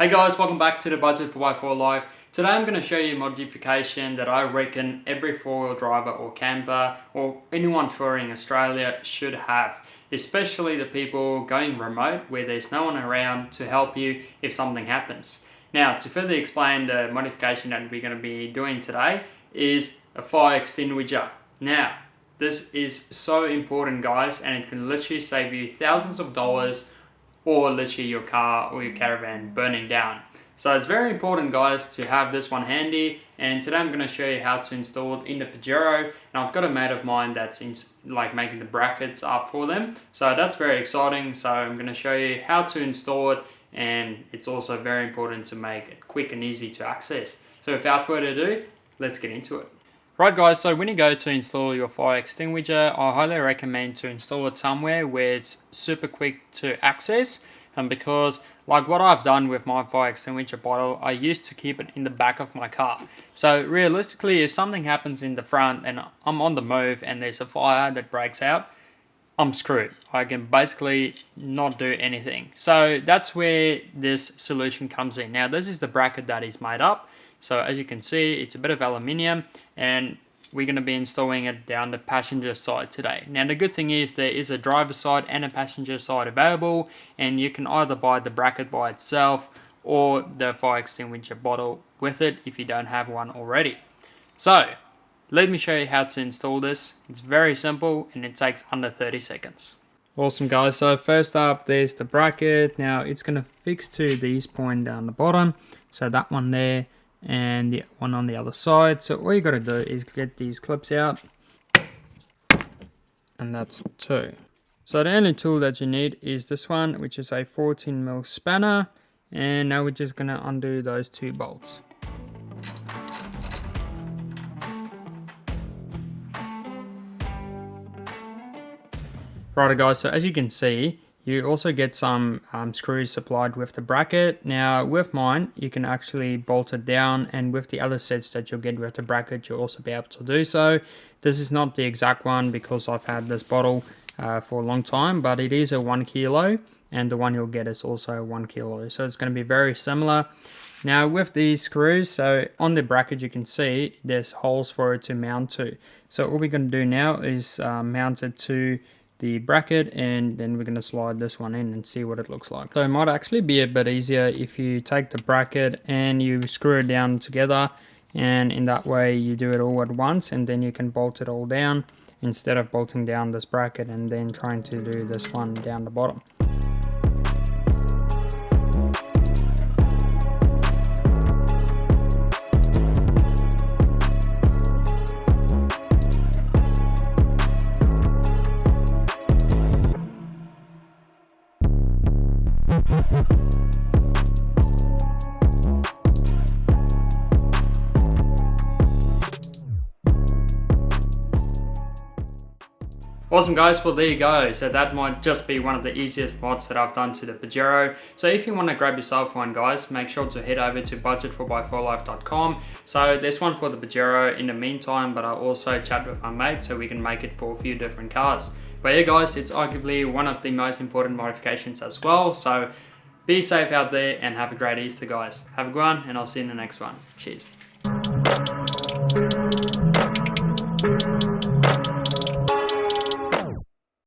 Hey guys, welcome back to the Budget 4x4 Live. Today I'm going to show you a modification that I reckon every four-wheel driver or camper or anyone touring Australia should have. Especially the people going remote where there's no one around to help you if something happens. Now, to further explain the modification that we're going to be doing today is a fire extinguisher. Now, this is so important guys, and it can literally save you thousands of dollars or literally your car or your caravan burning down. So it's very important guys to have this one handy, and today I'm going to show you how to install it in the Pajero. And I've got a mate of mine that's making the brackets up for them, so that's very exciting. So I'm going to show you how to install it, and it's also very important to make it quick and easy to access. So without further ado, let's get into it. Right guys, so when you go to install your fire extinguisher, I highly recommend to install it somewhere where it's super quick to access, and because like what I've done with my fire extinguisher bottle, I used to keep it in the back of my car. So realistically, if something happens in the front and I'm on the move and there's a fire that breaks out, I'm screwed. I can basically not do anything. So that's where this solution comes in. Now this is the bracket that is made up. So as you can see, it's a bit of aluminium, and we're going to be installing it down the passenger side today. Now the good thing is there is a driver side and a passenger side available, and you can either buy the bracket by itself or the fire extinguisher bottle with it if you don't have one already. So let me show you how to install this. It's very simple and it takes under 30 seconds. Awesome guys, so first up there's the bracket. Now it's going to fix to this point down the bottom, so that one there and the one on the other side. So all you got to do is get these clips out, and that's two. So the only tool that you need is this one, which is a 14mm spanner, and now we're just going to undo those two bolts. Right guys, so as you can see, you also get some screws supplied with the bracket. Now with mine, you can actually bolt it down, and with the other sets that you'll get with the bracket, you'll also be able to do so. This is not the exact one because I've had this bottle for a long time, but it is a 1 kilo, and the one you'll get is also 1 kilo. So it's going to be very similar. Now with these screws, so on the bracket you can see there's holes for it to mount to. So all we're going to do now is mount it to the bracket, and then we're going to slide this one in and see what it looks like. So it might actually be a bit easier if you take the bracket and you screw it down together, and in that way you do it all at once, and then you can bolt it all down instead of bolting down this bracket and then trying to do this one down the bottom. Awesome guys, well there you go. So that might just be one of the easiest mods that I've done to the Pajero. So if you want to grab yourself one guys, make sure to head over to budget4x4life.com. So there's one for the Pajero in the meantime, but I'll also chat with my mate so we can make it for a few different cars. But yeah guys, it's arguably one of the most important modifications as well. So be safe out there and have a great Easter guys. Have a good one, and I'll see you in the next one. Cheers.